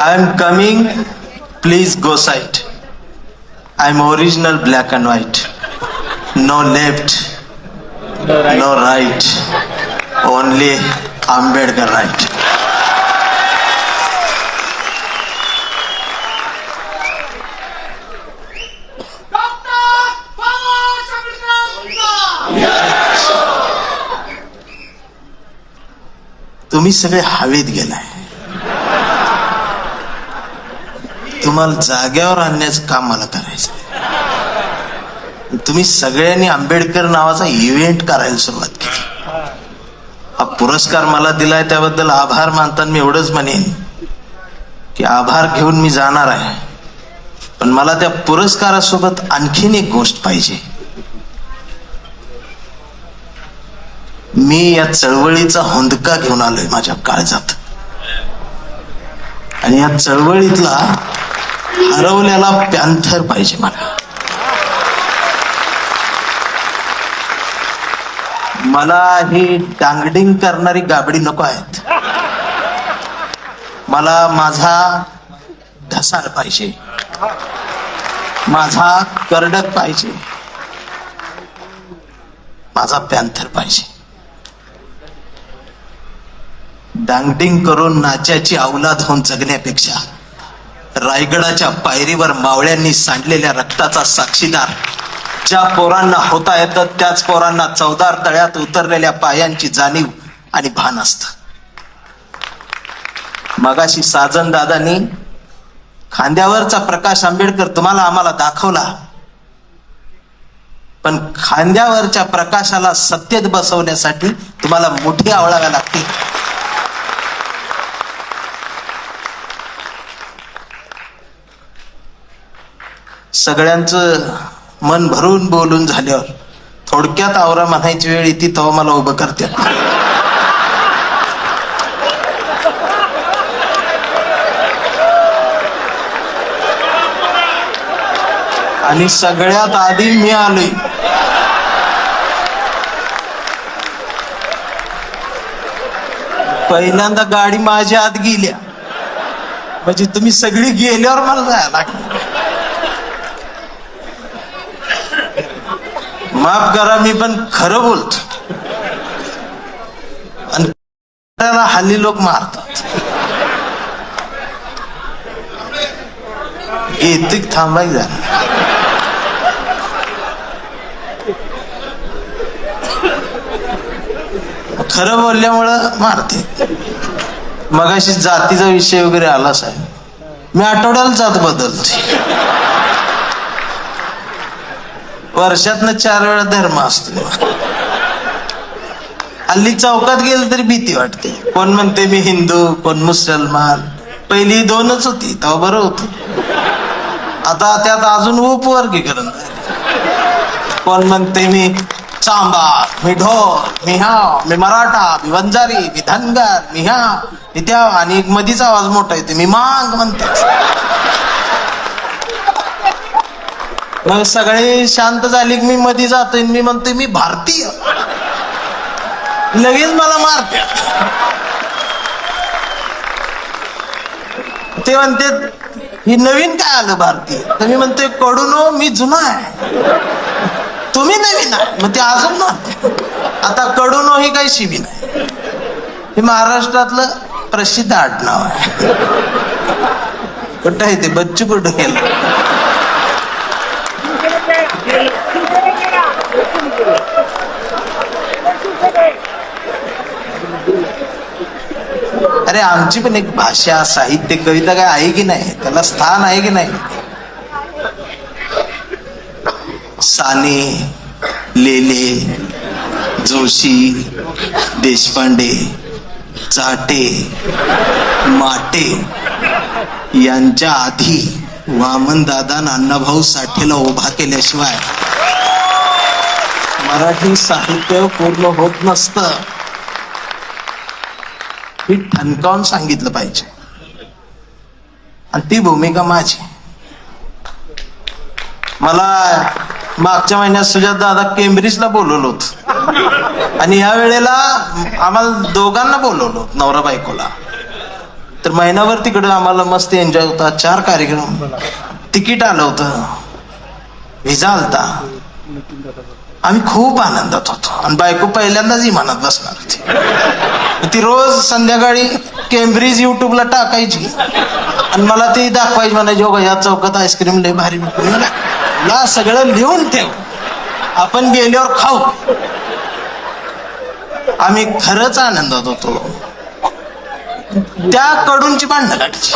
I am coming. Please go side. I am original black and white. No left, no right. Only Ambedkar right. तुम्ही सगळे हवेत गेलाय. तुम्हाला जाग्यावर आणण्याचं काम मला करायचं. तुम्ही सगळ्यांनी आंबेडकर नावाचा इव्हेंट करायला सुरुवात केली. हा पुरस्कार मला दिलाय त्याबद्दल आभार मानताना मी एवढंच म्हणेन की आभार घेऊन मी जाणार आहे, पण मला त्या पुरस्कारासोबत आणखीन एक गोष्ट पाहिजे. मी या चळवळीचा हुंदका घेऊन आलोय माझ्या काळजात, आणि या चळवळीतला हरवलेला पॅन्थर पाहिजे मला. मला ही डांगडिंग करणारी गाबडी नको आहेत. मला माझा ढसाळ पाहिजे, माझा करडक पाहिजे, माझा पॅन्थर पाहिजे. डांगडिंग करून नाच्याची अवलाद होऊन जगण्यापेक्षा रायगडाच्या पायरीवर मावळ्यांनी सांडलेल्या रक्ताचा साक्षीदार ज्या पोरांना होता येतं त्याच पोरांना चौदार तळ्यात उतरलेल्या पायांची जाणीव आणि भान असत. मगाशी साजन दादांनी खांद्यावरचा प्रकाश आंबेडकर तुम्हाला आम्हाला दाखवला, पण खांद्यावरच्या प्रकाशाला सत्तेत बसवण्यासाठी तुम्हाला मुठी आवळाव्या लागतील. सगळ्यांचं मन भरून बोलून झाल्यावर थोडक्यात आवरा म्हणायची वेळ येते तेव्हा मला उभं करतात. आणि सगळ्यात आधी मी आलोय. पहिल्यांदा गाडी माझ्या आत गेल्या म्हणजे तुम्ही सगळी गेल्यावर मला जायला लागलं. माफ करा, मी पण खरं बोलतो, आणि त्याला हल्ली लोक मारतात. येते थांबाय जा. खरं बोलल्यामुळं मारते. मगाशी जातीचा विषय वगैरे आला साहेब, मी आठवड्याला जात बदलते. वर्षातनं 4 वेळा धर्म असतो. हल्ली चौकात गेलं तरी भीती वाटते. कोण म्हणते मी हिंदू, कोण मुसलमान. पहिली 2च होती तेव्हा बरं होत. आता त्यात अजून उपवर्गीकरण झाले. कोण म्हणते मी चांबार, मी ढोर, मी हा, मी मराठा, मी वंजारी, मी धनगर, मी हा, मी त्या, आणि एक मधीच आवाज मोठा येते मी मांग म्हणते. मग सगळे शांत झाले की मी मध्ये जातोय, मी म्हणतोय मी भारतीय. लगेच मला मारते. ते म्हणते ही नवीन काय आलं भारतीय, तर मी म्हणतोय कडून मी जुना आहे, तुम्ही नवीन आहे. मग ते अजून मारते. आता कडून ही काही शिबी नाही. हे महाराष्ट्रातलं प्रसिद्ध आडनाव आहे. कुठं आहे ते बच्चू, कुठं गेलं. अरे आमची पण एक भाषा, साहित्य, कविता काय आहे की नाही, त्याला स्थान आहे की नाही. साने, लेले, जोशी, देशपांडे, चाटे, माटे यांच्या आधी वामनदादा अण्णाभाऊ साठेला उभा केल्याशिवाय मराठी साहित्य पूर्ण होत नसतं. ही ठणकावून सांगितलं पाहिजे, आणि ती भूमिका माझी. मला मागच्या महिन्यात सुजात दादा केम्ब्रिजला बोलवलं होतं, आणि ह्या वेळेला आम्हाला दोघांना बोलवलं, नवरा बायकोला. तर महिनाभर तिकडं आम्हाला मस्त एन्जॉय होता. 4 कार्यक्रम, तिकीट आलं होतं, व्हिसा आलता. आम्ही खूप आनंदात होतो. आणि बायको पहिल्यांदाच विमानात बसणार होती. ती रोज संध्याकाळी केम्ब्रिज युट्यूबला टाकायची आणि मला ती दाखवायची, म्हणायची हो या चौकात आईस्क्रीम लय भारी या सगळं लिहून ठेव, आपण गेल्यावर खाऊ. आम्ही खरंच आनंदात होतो. त्या कडूनची भांडणं काढायची.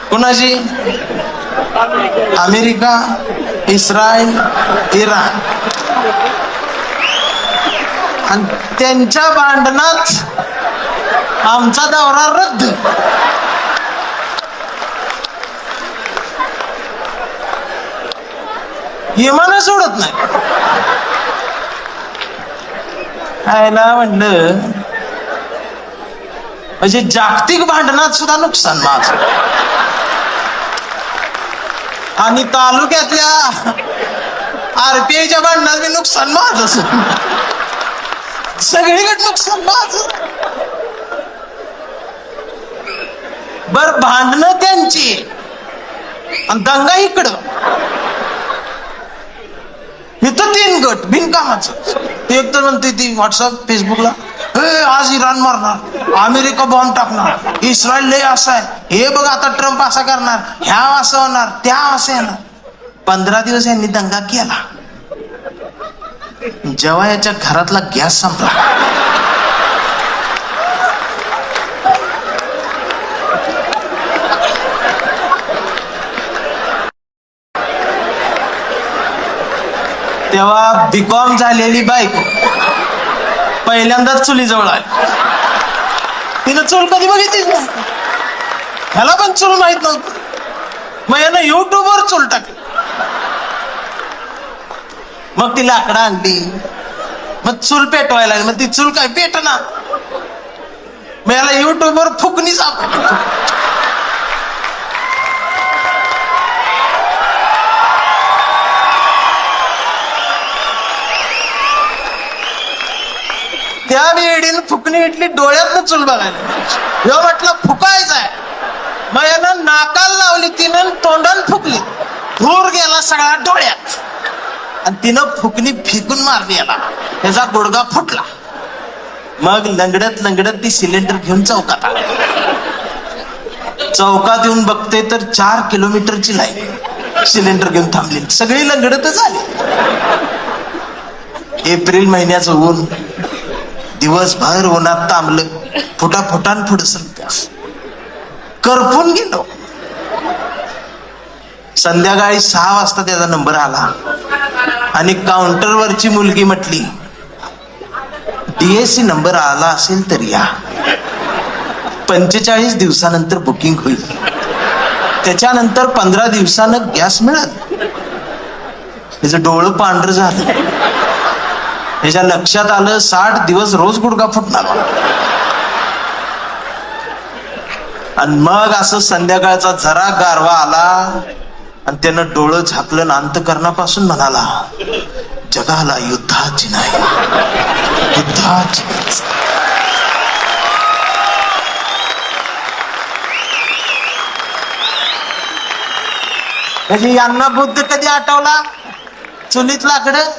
कोणाची? America, Israel, Iran. आणि त्यांच्या भांडणात आमचा दौरा रद्द. विमान सोडत नाही. खायला म्हणलं म्हणजे जागतिक भांडणात सुद्धा नुकसान माझं. आणि तालुक्यातल्या आरपीआयच्या भांडणात मी नुकसान माझं. सगळीकडे नुकसान माझं. बर भांडणं त्यांची आणि दंगा इकडं. इथं 3 गट बिनकामाचं. ते एक तर म्हणते ती व्हॉट्सअप फेसबुकला आज इराण मारणार, अमेरिका बॉम्ब टाकणार, इस्रायल लय असं आहे, हे बघ आता ट्रम्प असा करणार, ह्या असं होणार, त्या असं येणार. 15 दिवस यांनी दंगा केला. जेव्हा याच्या घरातला गॅस संपला, तेव्हा बीकॉम झालेली बायको पहिल्यांदाच चुलीजवळ आली. तिनं चूल कधी बघितलीच नाही. ह्याला पण चूल माहित नव्हतं. मग यानं युट्यूबवर चूल टाकली. मग ती लाकडं आणली, मग चूल पेटवायला लागली. मग ती चूल काय पेटना. मग याला युट्यूबवर फुकणी सापडली. त्या वेळीन फुकणी इटली, डोळ्यातनं चूल बघायला. ह्यो म्हटलं फुकायचंय. मग यानं नाकाला लावली तिनं, तोंडान फुकली. धूर गेला सगळा डोळ्यात. आणि तिनं फुकणी फेकून मारली याला. त्याचा गुडघा फुटला. मग लंगडत लंगडत ती सिलेंडर घेऊन चौकात आली. चौकात येऊन बघते तर 4 किलोमीटरची लाईन सिलेंडर घेऊन थांबली. सगळी लंगडतच आली. एप्रिल महिन्याचं ऊन, दिवसभर उन्हात तांबलं. फुटाफुटान पुढं सरत्यास करपून गेलो. संध्याकाळी 6 वाजता त्याचा नंबर आला आणि काउंटरवरची मुलगी म्हटली DSC नंबर आला असेल तर या, 45 दिवसानंतर बुकिंग होईल, त्याच्यानंतर 15 दिवसानं गॅस मिळेल. त्याचं डोळं पांढरं झालं. त्याच्या लक्षात आलं 60 दिवस रोज गुडघा फुटणार. आणि मग असं संध्याकाळचा जरा गारवा आला आणि त्यानं डोळं झाकलं. अंतःकरणापासून म्हणाला जगाला युद्धाची नाही, युद्धाची. म्हणजे यांना बुद्ध कधी आठवला? चुलीत लाकडं.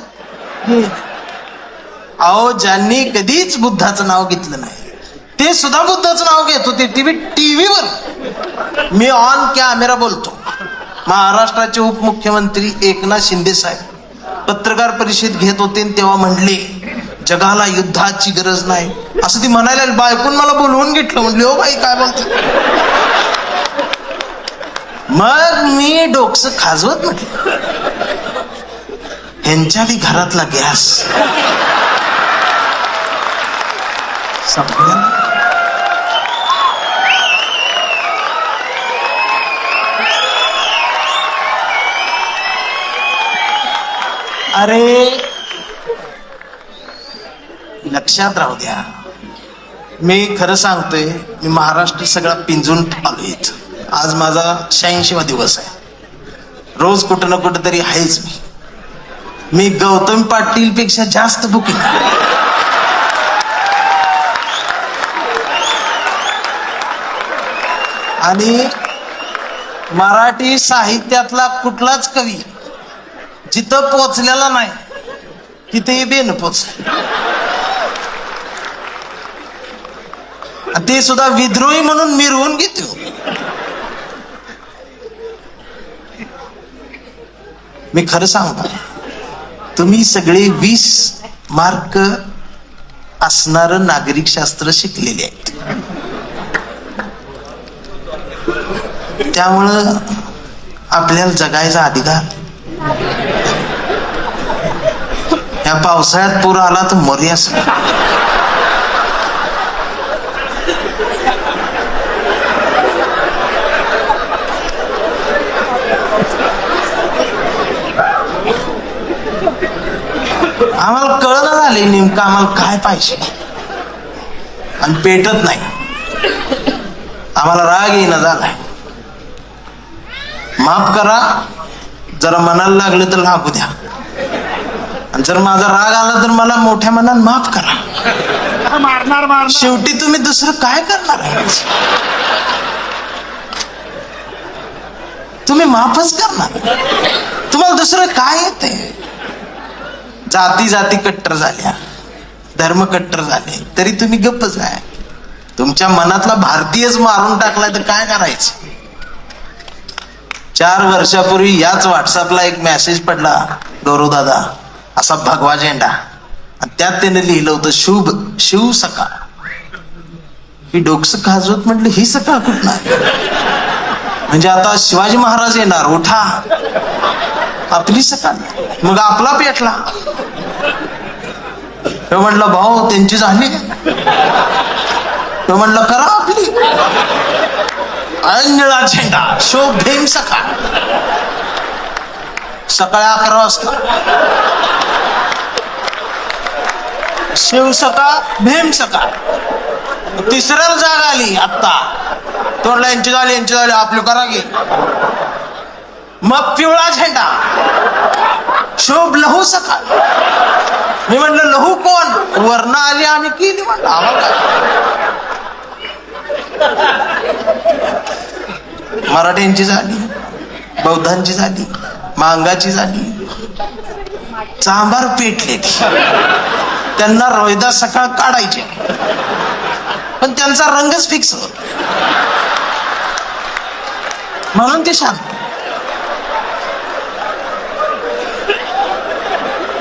अहो ज्यांनी कधीच बुद्धाचं नाव घेतलं नाही ते सुद्धा बुद्धाचं नाव घेत होते. टीव्हीवर. मी ऑन कॅमेरा बोलतो. महाराष्ट्राचे उपमुख्यमंत्री एकनाथ शिंदे साहेब पत्रकार परिषद घेत होते, तेव्हा म्हणले जगाला युद्धाची गरज नाही असं ती म्हणायला. बायकून मला बोलवून घेतलं. म्हणले हो बाई काय बोलते. मग मी डोकसं खाजवत म्हटलं ह्यांच्या बी घरातला गॅस संपला. अरे लक्षात राहू द्या, मी खरं सांगतोय, मी महाराष्ट्र सगळा पिंजून आलो इथं. आज माझा 86वा दिवस आहे. रोज कुठं ना कुठं तरी आहेच. मी गौतम पाटील पेक्षा जास्त बुकिंग. आणि मराठी साहित्यातला कुठलाच कवी जिथं पोचलेला नाही तिथे बेन पोचले. ते सुद्धा विद्रोही म्हणून मिरवून घेतो. मी खरं सांगतो, तुम्ही सगळे 20 मार्क असणार नागरिक शास्त्र शिकलेले आहेत. त्यामुळं आपल्याला जगायचा अधिकार. या पावसाळ्यात पूर आला तर मरूया सगळं. आम्हाला कळलं झाले नेमकं आम्हाला काय पाहिजे आणि पेटत नाही. आम्हाला राग येईना झालाय. माफ करा, जरा मनाला लागलं तर लागू द्या. आणि जर माझा राग आला तर मला मोठ्या मनात माफ करा. मारणार शेवटी तुम्ही दुसरं काय करणार आहे? तुम्ही माफच करणार. तुम्हाला दुसरं काय येते? जाती जाती कट्टर झाल्या, धर्म कट्टर झाले, तरी तुम्ही गप्पच आहे. तुमच्या मनातला भारतीयच मारून टाकलाय तर काय करायचं? 4 वर्षापूर्वी याच व्हॉट्सअपला एक मेसेज पडला, गौरव दादा असा भगवा झेंडा, आणि त्यात त्याने लिहिलं होतं शुभ शिव सकाळ. ही डोकस खाजवत म्हटलं ही सकाळ कुठं आहे? म्हणजे आता शिवाजी महाराज येणार, उठा आपली सकाळ. मग आपला पेटला. तो म्हटलं भाऊ त्यांची झाली. तो म्हटलं करा आपली. निळा झेंडा शोभ भीम सकाळ. सकाळी 11 वाजता शिव सकाळ भीम सकाळ. तिसऱ्याला जाग आली आत्ता. तोंडला यांची झाली आपली करा की. मग पिवळा झेंडा शुभ लहू सकाळ. मी म्हटलं लहू कोण? वर्ण आली आम्ही केली. म्हटलं आम्हाला मराठ्यांची झाली, बौद्धांची झाली, मांगाची झाली. चांभार पेटले. त्यांना रोहिदास सकाळ काढायचे, पण त्यांचा रंगच फिक्स होत म्हणून ते शांत.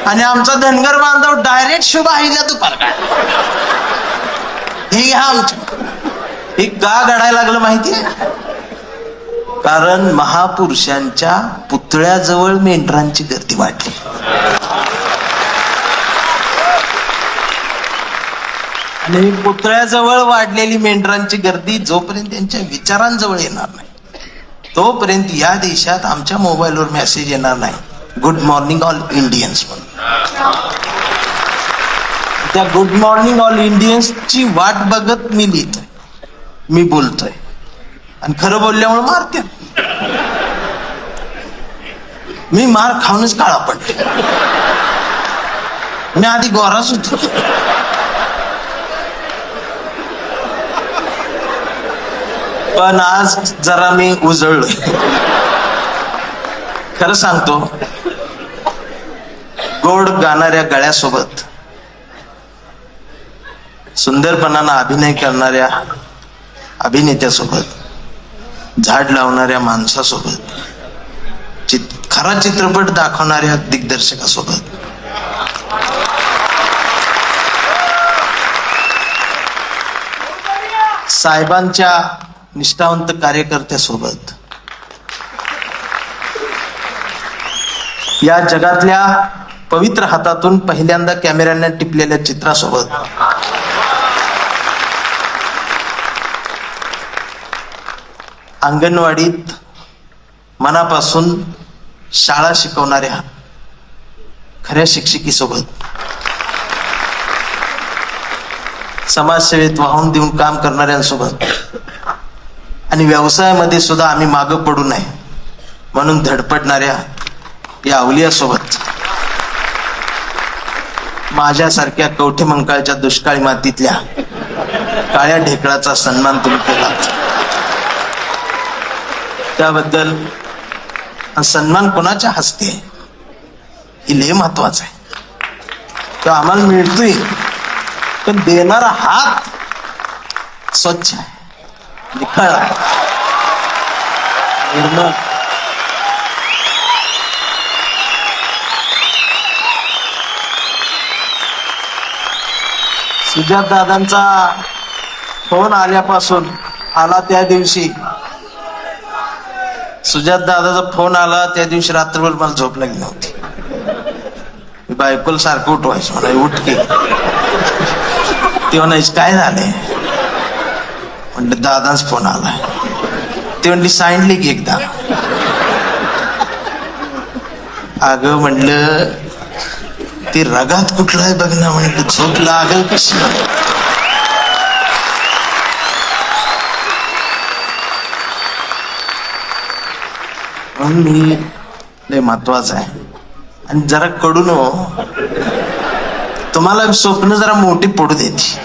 आणि आमचा धनगर बांधव डायरेक्ट शुभ आहिल्या दुपार काय हे घ्या आमच्या. हे का घडायला लागलं माहितीये? कारण महापुरुषांच्या पुतळ्याजवळ मेंढरांची गर्दी वाढली. आणि पुतळ्याजवळ वाढलेली मेंढरांची गर्दी जोपर्यंत त्यांच्या विचारांजवळ येणार नाही तोपर्यंत या देशात आमच्या मोबाईलवर मेसेज येणार नाही, गुड मॉर्निंग ऑल इंडियन्स म्हणून. त्या गुड मॉर्निंग ऑल इंडियन्सची वाट बघत मी लिहितोय, मी बोलतोय, आणि खरं बोलल्यामुळे मारते. मी मार खाऊनच काळा पडले. मी आधी गोराच होतो. पण आज जरा मी उजळलोय. खरं सांगतो, गोड गाणाऱ्या गळ्यासोबत सुंदरपणानं अभिनय करणाऱ्या अभिनेत्यासोबत, झाड लावणाऱ्या माणसासोबत, खरा चित्रपट दाखवणाऱ्या दिग्दर्शकासोबत, साहेबांच्या निष्ठावंत कार्यकर्त्यासोबत, या जगातल्या पवित्र हातातून पहिल्यांदा कॅमेऱ्याने टिपलेल्या चित्रासोबत, अंगणवाडीत मनापासून शाळा शिकवणाऱ्या खऱ्या शिक्षिकेसोबत, समाजसेवेत वाहून देऊन काम करणाऱ्यांसोबत, आणि व्यवसायामध्ये सुद्धा आम्ही मागं पडू नये म्हणून धडपडणाऱ्या या अवलियासोबत, माझ्यासारख्या कवठेमंकाळच्या दुष्काळी मातीतल्या काळ्या ढेकळाचा सन्मान तुम्ही केला. त्याबद्दल सन्मान कोणाच्या हस्ते आहे हे लय महत्वाचं आहे. तो आम्हाला मिळतोय पण देणारा हात स्वच्छ आहे, निखळ आहे, निर्मळ. सुजात दादांचा फोन आल्यापासून आला त्या दिवशी, सुजात दादाचा फोन आला त्या दिवशी रात्रभर मला झोप लागली नव्हती. बायकोला सारखं उठवायचं, मला उठ की. ते म्हणायचं काय झालंय, म्हणलं दादाच फोन आलाय. ते म्हणली सांगितले की एकदा. अगं म्हणलं ते रगात कुठला आहे बघ ना, म्हणलं झोप लागल कशी. म्हणून मी लय महत्वाचं आहे. आणि जरा कडून तुम्हाला स्वप्न जरा मोठी पडू देते,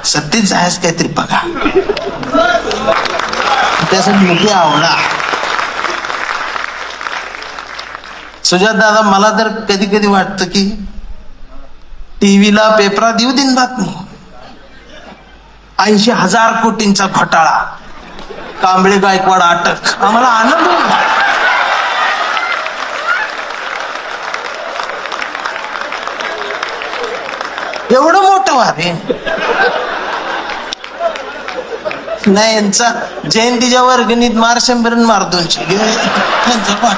सत्तेत जायच काहीतरी बघा, त्यासाठी मोठी आवडा. सुजात दादा, मला तर कधी कधी वाटतं की टीव्हीला पेपरात देऊ दिन बातमी, 80,000 कोटींचा घोटाळा, कांबळे गायकवाड अटक. आम्हाला आनंद होता. एवढं मोठं व्हावे नाही. यांचा जयंतीच्या वर्गणीत मार 100 मार 200 त्यांचा पाठ.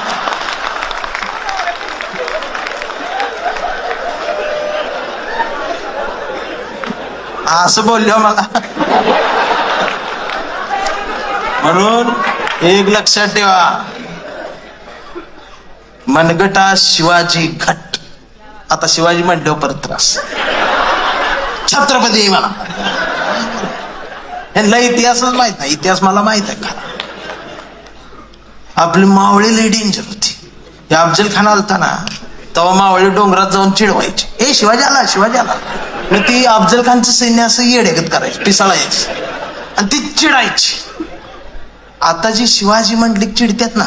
असं बोललो मला. म्हणून एक लक्षात ठेवा, मनगटा शिवाजी घट. आता शिवाजी म्हटल्यावर परत त्रास. छत्रपती म्हणा, यांना इतिहासच माहित नाही. इतिहास मला माहित आहे का. आपली मावळी लई डेंजर होती. हे अफजल खान आलता ना, तेव्हा मावळी डोंगरात जाऊन चिडवायचे, ए शिवाजी आला, शिवाजी आला. मग ती अफजल खानचं सैन्य असं येडेगत करायचं, पिसाळायचं, आणि ती चिडायची. आता जी शिवाजी म्हटली चिडत्यात ना,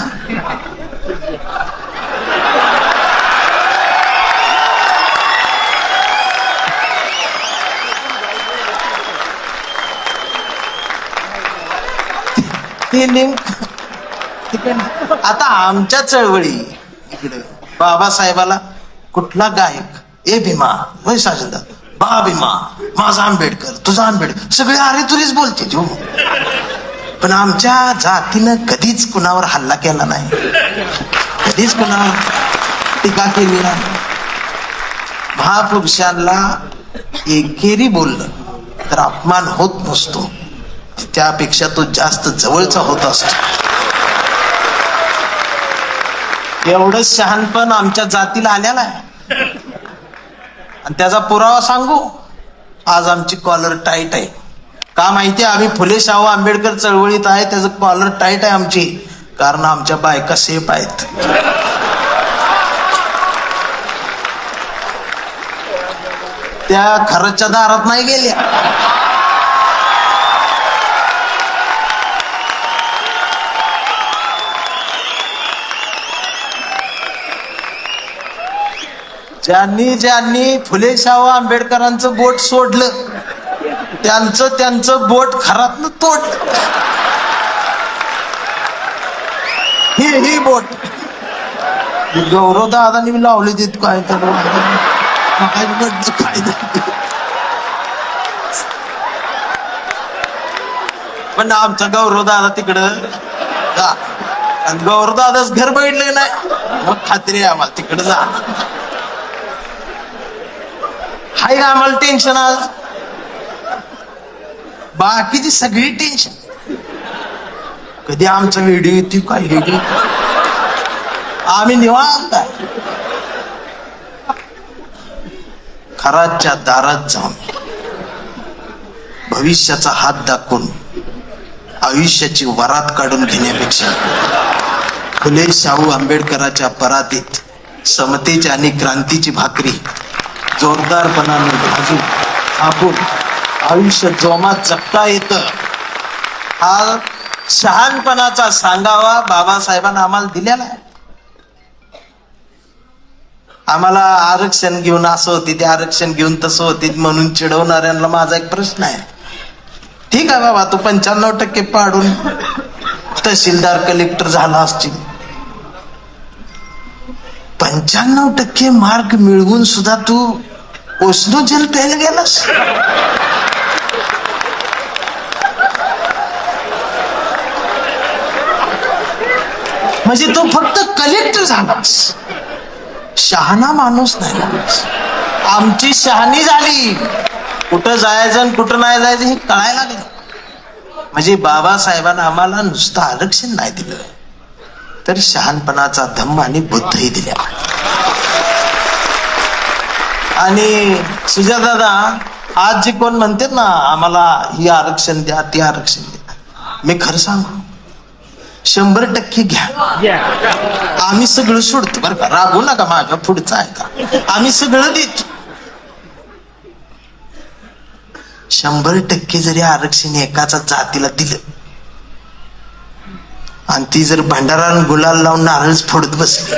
आता आमच्या चळवळी इकडे बाबासाहेबाला कुठला गायक, ए भीमा, वय साजंदा, बा भीमा, माझा आंबेडकर, तुझा आंबेडकर, सगळे अरे तुरीच बोलते जो. पण आमच्या जातीनं कधीच कुणावर हल्ला केला नाही, कधीच कुणावर टीका केली नाही. महापुरुषांना एकेरी बोललं तर अपमान होत नसतो, त्यापेक्षा तो जास्त जवळचा होत असतो. एवढं शहाणपण आमच्या जातीला आलेला आहे. आणि त्याचा पुरावा सांगू, आज आमची कॉलर टाईट आहे. का माहितीये, आम्ही फुले शाहू आंबेडकर चळवळीत आहे, त्याचं कॉलर टाईट आहे आमची, कारण आमच्या बायका सेफ आहेत. त्या खरंच्या दारात नाही गेल्या. ज्यांनी ज्यांनी फुले शाहू आंबेडकरांचं बोट सोडलं, त्यांचं बोट खरातनं तोडलं. ही बोट गौरव दादांनी मी लावली तिथ काय तर काय. पण आमचा गौरव दादा तिकडं, गौरव दादाच घर बघितले नाही, मग खात्री आहे आम्हाला तिकडं जा. हाय ना आम्हाला टेन्शन, आज बाकीची सगळी टेन्शन. कधी आमचा व्हिडिओ येते काय व्हिडिओ, आम्ही निवांत आहे. खराच्या दारात जाऊन भविष्याचा हात दाखवून आयुष्याची वरात काढून घेण्यापेक्षा फुले शाहू आंबेडकरांच्या परातीत समतेची आणि क्रांतीची भाकरी जोरदारपणाने भाजून आपण आयुष्य जोमात जगता येतं. हा शहाणपणाचा सांगावा बाबासाहेबांना आम्हाला दिलेला आहे. आम्हाला आरक्षण घेऊन असं होती, ते आरक्षण घेऊन तसं होती म्हणून चिडवणाऱ्यांना माझा एक प्रश्न आहे. ठीक आहे बाबा, तू 95% पाडून तहसीलदार कलेक्टर झाला असतील, 95% मार्क मिळवून सुद्धा तू ओसनो जेल प्यायला गेलास. म्हणजे तू फक्त कलेक्टर झालास, शहाणा माणूस नाही झालास. आमची शहाणी झाली, कुठं जायचं आणि कुठं नाही जायचं हे कळायला लागलं. म्हणजे बाबासाहेबांना आम्हाला नुसतं आरक्षण नाही दिलं, तर शहाणपणाचा धम्म आणि बुद्धही दिल्या. आणि सुजादादा, आज जे कोण म्हणतात ना आम्हाला ही आरक्षण द्या ते आरक्षण द्या, मी खरं सांगू 100% घ्या. आम्ही सगळं सोडतो बरं का, रागू नका, माझ्या पुढचं आहे का, आम्ही सगळं देतो. 100% जरी आरक्षण एकाचा जातीला दिलं आणि ती जर भंडारा गुलाल लावून नारळच फोडत बसली,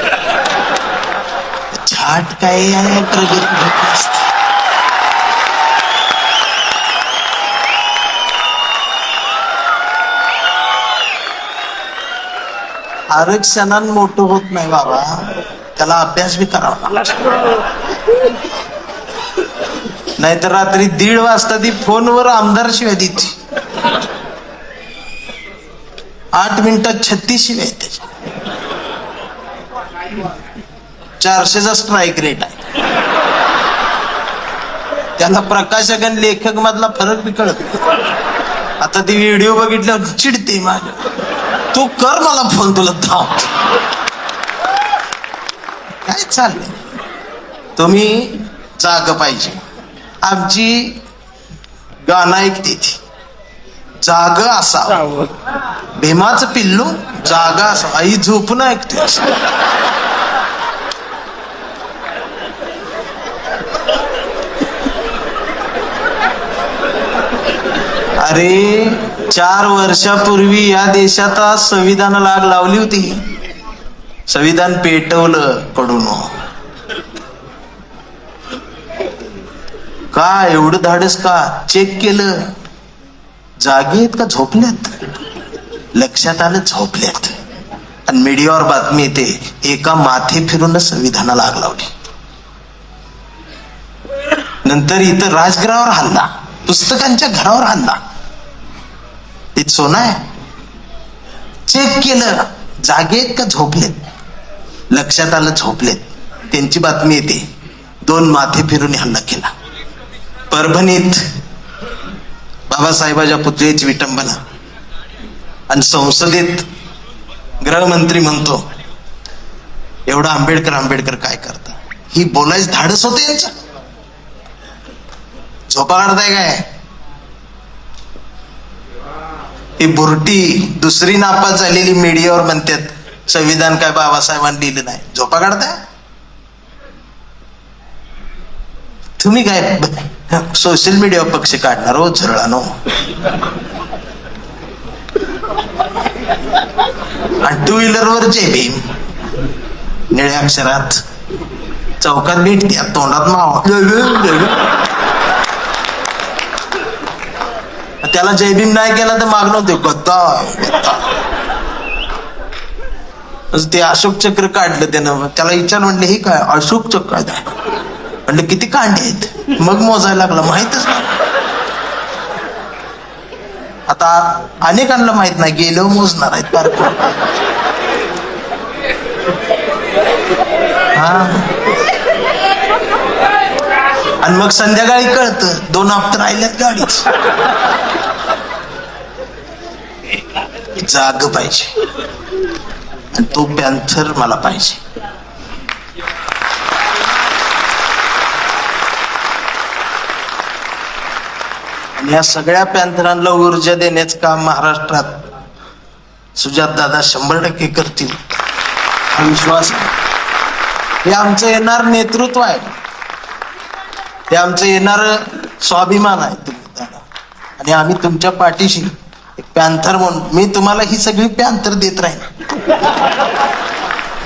छाट काय प्रगती होत नसते. आरक्षणानं मोठं होत नाही बाबा, त्याला अभ्यास बी करावा लागतो. नाहीतर रात्री 1:30 वाजता ती फोनवर आमदार शिवाय देते, 8 मिनिटात 36 शिवाय त्याच्या. 400चा स्ट्राईक रेट आहे. त्याला प्रकाशक आणि लेखक मधला फरक बी कळत नाही. आता ती व्हिडिओ बघितल्यावर चिडते माझ्या, तू कर मला फोन, तुला धाव. काय चाललंय, तुम्ही जाग पाहिजे. आमची गाणं ऐकते ती, जाग असावं भीमाचं पिल्लू, जागा असावं. आई झोपून ऐकते. अरे 4 वर्षापूर्वी या देशात संविधानाला आग लावली होती, संविधान पेटवलं कडून. का एवढं धाडस का? चेक केलं, जागे आहेत का झोपल्यात, लक्षात आलं झोपल्यात. आणि मीडियावर बातमी येते एका माथे फिरून संविधानाला आग लावली. नंतर इथं राजगृहावर हल्ला, पुस्तकांच्या घरावर हल्ला. ते सोनं आहे. चेक केलं, जागेत का झोपलेत, लक्षात आलं झोपलेत. त्यांची बातमी येते 2 माथे फिरून हल्ला केला. परभणीत बाबासाहेबाच्या पुतळ्याची विटंबना. आणि संसदेत गृहमंत्री म्हणतो एवढा आंबेडकर आंबेडकर काय करता. ही बोलायचं धाडस होते यांचं. झोपा काढताय काय? ही बुरटी दुसरी नापास झालेली मीडियावर म्हणतात संविधान काय बाबासाहेबांनी लिहिलं नाही. झोपा काढताय तुम्ही. काय सोशल मीडियावर पक्ष काढणार हो झरळानो. आणि 2 व्हीलरवर जय भीम निळ्या अक्षरात चौकात भेटते, तोंडात मावा. त्याला जय भीम नाही केला तर मागणं होते गद्दा. ते अशोक चक्र काढलं त्यानं. त्याला विचार म्हणले हे काय अशोक चक्र आहे म्हणलं, किती कांडे आहेत. मग मोजायला लागला, माहितच नाही. आता अनेकांना माहित नाही, गेलो मोजणार आहेत पार. हा, आणि मग संध्याकाळी कळतं 2 हप्ते राहिल्यात गाडीच. जाग पाहिजे आणि तो पॅन्थर मला पाहिजे. आणि या सगळ्या पॅन्थरांना ऊर्जा देण्याचं काम महाराष्ट्रात सुजातदादा 100% करतील हा विश्वास आहे. हे आमचं येणार नेतृत्व आहे, ते आमचं येणार स्वाभिमान आहे तुम्ही दादा. आणि आम्ही तुमच्या पाठीशी एक पॅन्थर म्हणून मी तुम्हाला ही सगळी पॅन्थर देत राहीन.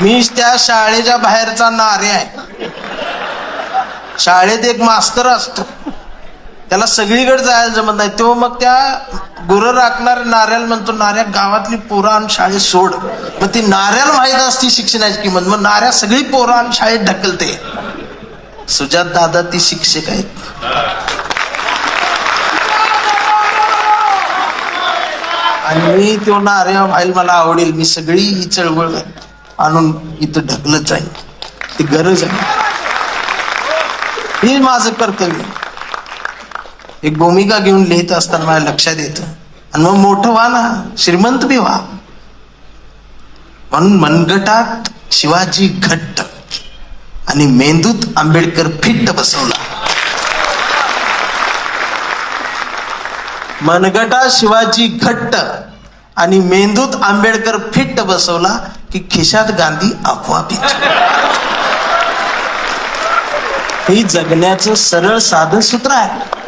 मी त्या शाळेच्या बाहेरचा नारे आहे. शाळेत एक मास्तर असतो, त्याला सगळीकडे जायला जमत नाही. तो मग त्या गुरं राखणाऱ्या नाऱ्याला म्हणतो, नाऱ्या गावातली पोरं आणि शाळेत सोड. मग ती नाऱ्याला माहित असते शिक्षणाची किंमत, मग नाऱ्या सगळी पोरं आणि शाळेत ढकलते. सुजात दादा ती शिक्षक आहेत. आणि मी तो नाऱ्या व्हायला मला आवडेल. मी सगळी ही चळवळ आणून इथं ढकलत जाईल. ती गरज आहे, हे माझं कर्तव्य. एक भूमिका घेऊन लिहित असताना माझ्या लक्षात येतं, आणि मग मोठं व्हा ना, श्रीमंत बी व्हा. म्हणून मनगटात शिवाजी घट्ट आणि मेंदूत आंबेडकर फिट्ट बसवला. मनगटात शिवाजी घट्ट आणि मेंदूत आंबेडकर फिट्ट बसवला की खिशात गांधी आपोआप येतो. ही जगण्याचं सरळ साधं सूत्र आहे.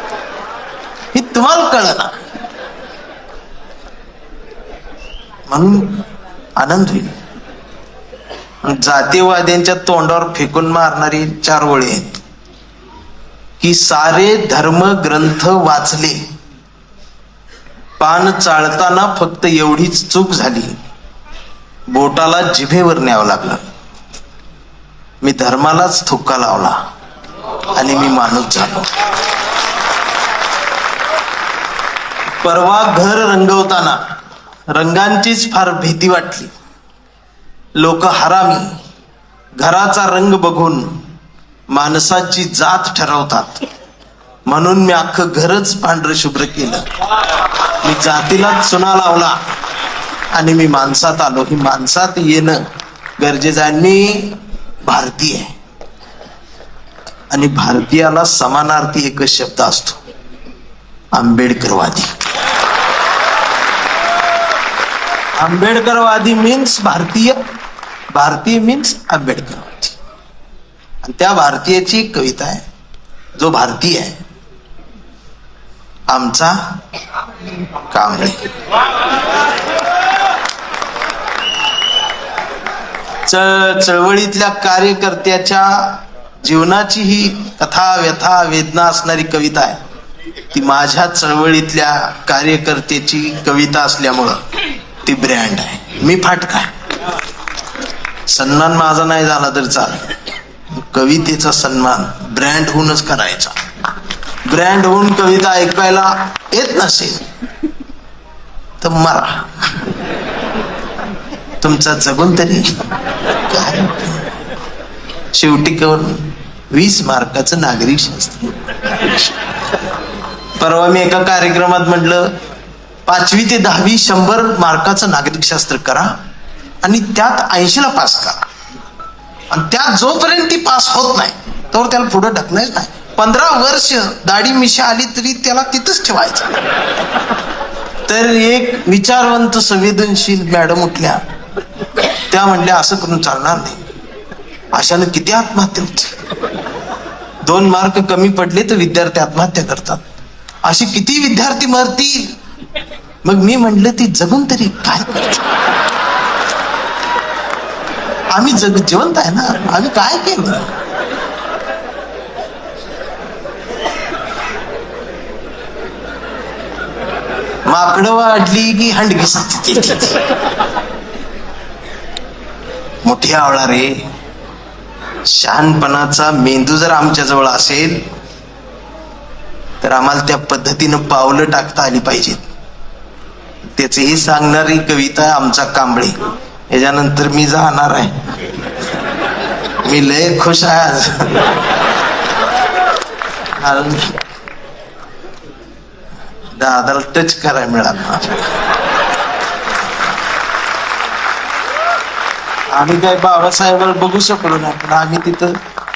हे तुम्हाला कळलं, म्हणून आनंद होईल. जातीवाद्यांच्या तोंडावर फेकून मारणारी 4 ओळी आहेत की सारे धर्म ग्रंथ वाचले, पान चाळताना फक्त एवढीच चूक झाली, बोटाला जिभेवर न्यावं लागलं. मी धर्मालाच थुक्का लावला आणि मी माणूस झालो. परवा घर रंगवताना रंगांचीच फार भीती वाटली. लोक हरामी, घराचा रंग बघून माणसाची जात ठरवतात. म्हणून मी अख्खं घरच पांढरं शुभ्र केलं. मी जातीलाच चुना लावला आणि मी माणसात आलो. ही माणसात येणं गरजेचं आहे. मी भारतीय आहे आणि भारतीयाला समानार्थी एकच शब्द असतो, आंबेडकरवादी. आंबेडकरवादी मीन्स भारतीय, भारतीय मीन्स आंबेडकरवादी. आणि त्या भारतीयाची एक कविता आहे, जो भारतीय आहे आमचा कांबळे. चळवळीतल्या कार्यकर्त्याच्या जीवनाची ही कथा, व्यथा, वेदना असणारी कविता आहे. ती माझ्या चळवळीतल्या कार्यकर्त्याची कविता असल्यामुळं ती ब्रँड आहे. मी फाटका आहे. सन्मान माझा नाही झाला तर चालेल, कवितेचा सन्मान ब्रँड होऊनच करायचा. ब्रँड होऊन कविता ऐकायला येत नसेल तर मरा, तुमचा जगून तरी काय. शेवटी करून 20 मार्काचं नागरिक शास्त्र. परवा मी एका कार्यक्रमात म्हटलं, 5वी ते 10वी 100 मार्काचं नागरिक शास्त्र करा आणि त्यात 80ला पास करा. आणि त्यात जोपर्यंत ती पास होत नाही तोवर त्याला पुढे ढकलायच नाही. 15 वर्ष दाढी मिशा आली तरी त्याला तिथंच ठेवायचं. तर एक विचारवंत संवेदनशील मॅडम उठल्या, त्या म्हणल्या असं करून चालणार नाही. अशानं किती आत्महत्या होती. 2 मार्क कमी पडले तर विद्यार्थी आत्महत्या करतात. अशी किती विद्यार्थी मरतील. मग मी म्हटलं ती जगून तरी काय करत. आम्ही जिवंत आहे ना, आम्ही काय केलं. माकडं वाढली की हंडगी साथी. मोठी आवळा रे. शहाणपणाचा मेंदू जर आमच्या जवळ असेल तर आम्हाला त्या पद्धतीनं पावलं टाकता आली पाहिजेत. त्याचही सांगणारी कविता आमचा कांबळे. याच्यानंतर मी जाणार आहे. मी लय खुश आहे आज. दादाला टच करायला मिळाला. आम्ही काय बाबासाहेबाला बघू शकलो नाही, पण आम्ही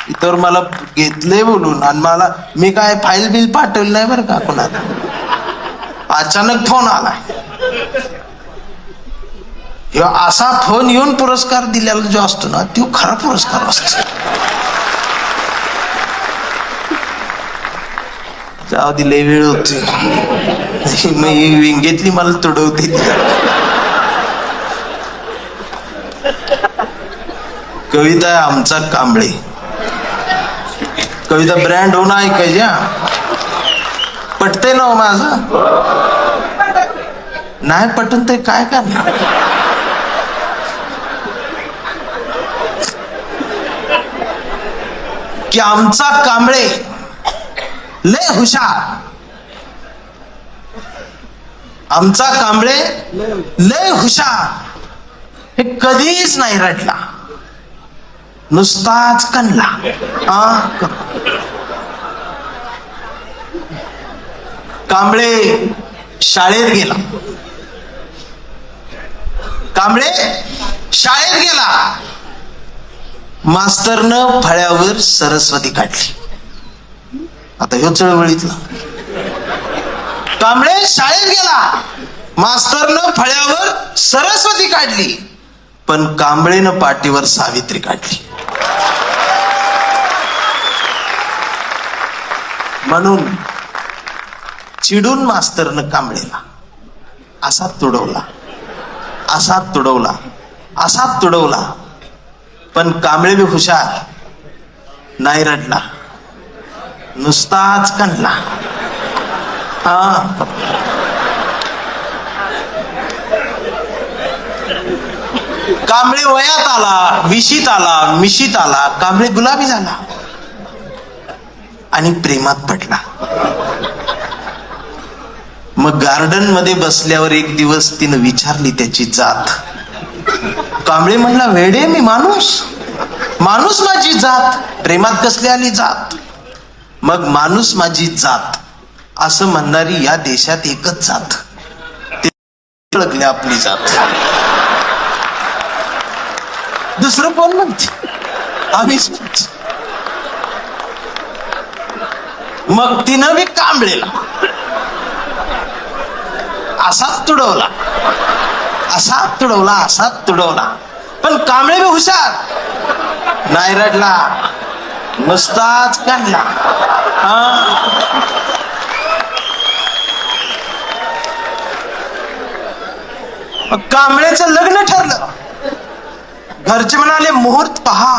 इथं मला घेतलंय बोलून. आणि मला मी काय फाईल बिल पाठवली नाही बरं का कोणाला. अचानक फोन आलाय. असा फोन येऊन पुरस्कार दिलेला जो असतो ना, तो खरा पुरस्कार असतो. राव दिले वेळ होती मी विंगेतली मला तुडवते. कविता आहे आमचा कांबळे. कविता ब्रँड होणं ऐकायची. पटते ना माझं? नाही पटून ते काय करणार. की आमचा कांबळे लय हुशार. आमचा कांबळे लय हुशार. हे कधीच नाही रडला, नुसताच कणला. कांबळे शाळेत गेला. कांबळे शाळेत गेला. मास्तरनं फळ्यावर सरस्वती काढली. आता ह्यो चळवळीतला. कांबळे शाळेत गेला. मास्तरनं फळ्यावर सरस्वती काढली, पण कांबळेनं पाठीवर सावित्री काढली. म्हणून चिडून मास्तरनं कांबळेला असा तुडवला, असा तुडवला, असा तुडवला. पण कांबळे बी हुशार, नाही रडला, नुसताच कणला. कांबळे वयात आला, विशीत आला, मिशीत आला. कांबळे गुलाबी झाला आणि प्रेमात पडला. मग गार्डन मध्ये बसल्यावर एक दिवस तिनं विचारली त्याची जात. कांबळे म्हणला, वेडे मी माणूस, माणूस माझी जात, प्रेमात कसली आली जात. मग माणूस माझी जात असं म्हणणारी या देशात एकच जात, ते ओळखले आपली जात. दुसरं कोण म्हणते? आम्हीच म्हणतो. मग तिनं बी कांबळेला असाच तुडवला, असाच तुडवला, असाच तुडवला. पण कांबळे बी हुशार, नाही रडला, नुसताच काढला. कांबळेचं लग्न ठरलं. घरचे म्हणाले मुहूर्त पहा.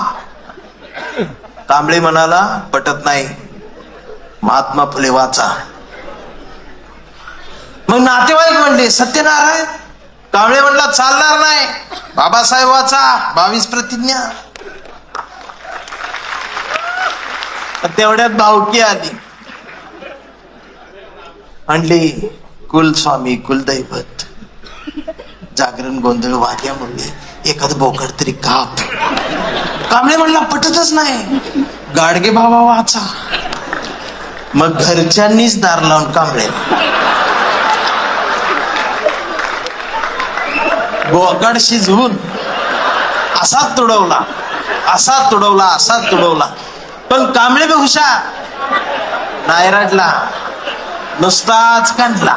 कांबळे म्हणाला, पटत नाही, महात्मा फुले वाचा. मग नातेवाईक म्हणले सत्यनारायण. कांबळे म्हणला, चालणार नाही, बाबासाहेब वाचा, 22 प्रतिज्ञा. तेवढ्यात भावकी आली, म्हणली कुलस्वामी कुलदैवत जागरण गोंधळ वाद्या म्हणले एखाद बोकड तरी काप. कांबळे म्हणला, पटतच नाही, गाडगे बाबा वाचा. मग घरच्यांनीच दार लावून कांबळेला बोकड शिजवून असा तुडवला, असा तुडवला, असा तुडवला. पण कांबळे बी हुशार, नाही रडला, नुसताच काढला.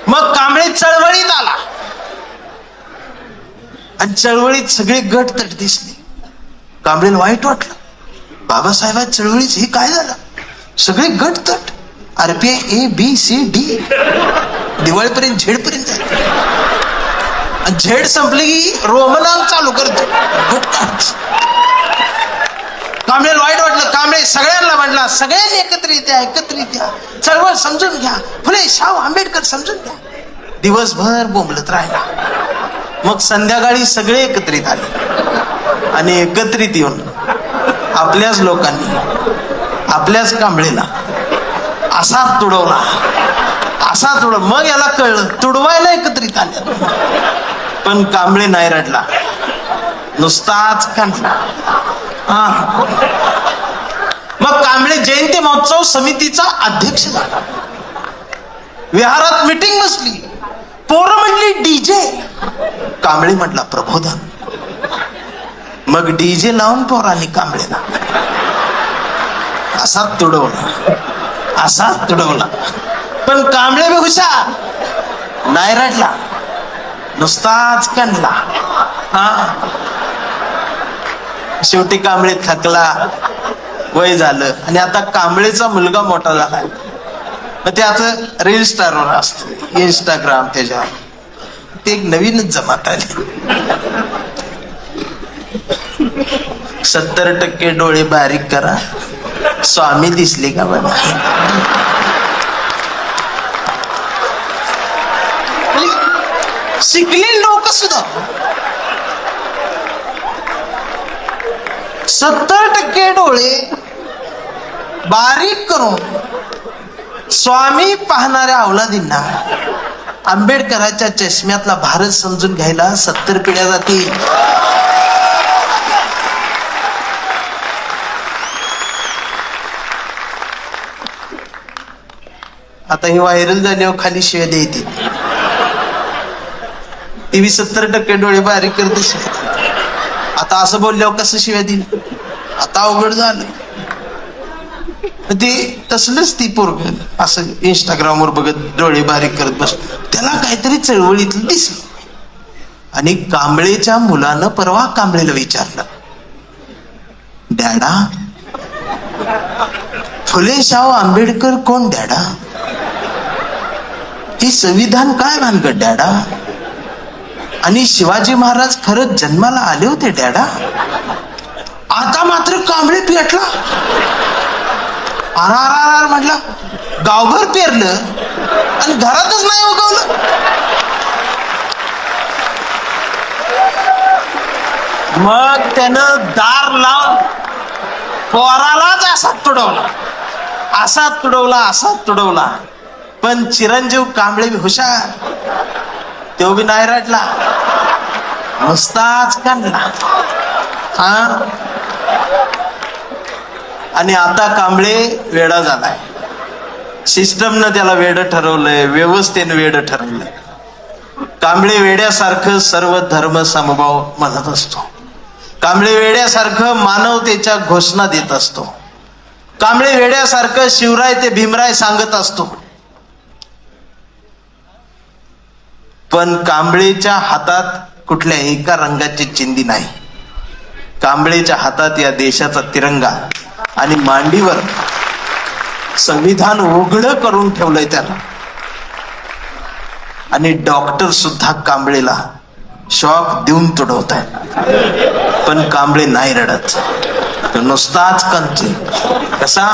मग कांबळे चळवळीत आला आणि चळवळीत सगळे गट तट दिसले. कांबळेला वाईट वाटलं, बाबासाहेब चळवळीत हे काय झालं, सगळे गट तट. आरपीआय ABCD दिवाळीपर्यंत झेड पर्यंत जाते. झेड संपली की रोमनाम चालू करतो. कांबळेला वाईट वाटलं. कांबळे सगळ्यांना म्हटला, सगळ्यांनी एकत्रित या, एकत्रित या, चळवळ समजून घ्या, फुले शाहू आंबेडकर समजून घ्या. दिवसभर बोंबलत राहिला. मग संध्याकाळी सगळे एकत्रित आले आणि एकत्रित येऊन आपल्याच लोकांनी आपल्याच कांबळेला असा तुडवला, असा तुडव. मग याला कळलं तुडवायला एकत्रित आले. पण कांबळे नाही रडला, नुसताच काढला. मग कांबळे जयंती महोत्सव समितीचा अध्यक्ष झाला. विहारात मीटिंग बसली. पोरं म्हणली डीजे. कांबळे म्हटला प्रबोधन. मग डीजे लावून पोरांनी कांबळेला असा तुडवला, असा तुडवला. पण कांबळे बी हुशार, नाही रडला, नुसताच काढला. शेवटी कांबळे थकला, वय झालं आणि आता कांबळेचा मुलगा मोठा झालाय. मग त्याचं रील स्टारवर असतं, इंस्टाग्राम, त्याच्यावर ते एक नवीनच जमात आली. 70% डोळे बारीक करा, स्वामी दिसले का बघा. शिकले लोक सुद्धा 70% डोळे बारीक करून स्वामी पाहणाऱ्या अवलादींना आंबेडकरांच्या चष्म्यातला भारत समजून घ्यायला 70 पिढ्या जातील. आता हे व्हायरल झाल्यावर खाली शिव्या द्यायची. टीव्ही 70% डोळे बारीक करते शिव्या. आता असं बोलल्यावर कसं शिव्या दिल? आता अवघड झालं. ते तसलंच ती पोरग असं इंस्टाग्रामवर बघत डोळे बारीक करत बस. त्याला काहीतरी चळवळीतलं दिसलं आणि कांबळेच्या मुलानं परवा कांबळेला विचारलं, डॅडा, फुले शाहू आंबेडकर कोण डॅडा? हे संविधान काय भानगड डॅडा? आणि शिवाजी महाराज खरंच जन्माला आले होते डॅडा? आता मात्र कांबळे पेटला. आर म्हटलं, गावभर पेरलं आणि घरातच नाही उगवलं. मग त्यानं दार लावून पोरालाच असा तुडवला. पण चिरंजीव कांबळे हुशार, तो बी नाही रडला, नुसताच काढला. हा, आणि आता कांबळे वेडा झालाय. सिस्टमनं त्याला वेड ठरवलंय, व्यवस्थेनं वेड ठरवलंय. कांबळे वेड्यासारखं सर्व धर्म समभाव म्हणत असतो. कांबळे वेड्यासारखं मानवतेच्या घोषणा देत असतो. कांबळे वेड्यासारखं शिवराय ते भीमराय सांगत असतो. पण कांबळेच्या हातात कुठल्या एका रंगाची चिंधी नाही. कांबळेच्या हातात या देशाचा तिरंगा आणि मांडीवर संविधान उघडं करून ठेवलंय त्याला. आणि डॉक्टर सुद्धा कांबळेला शॉक देऊन तुडवत आहे. पण कांबळे नाही रडत, तो नुसताच कंचे. कसा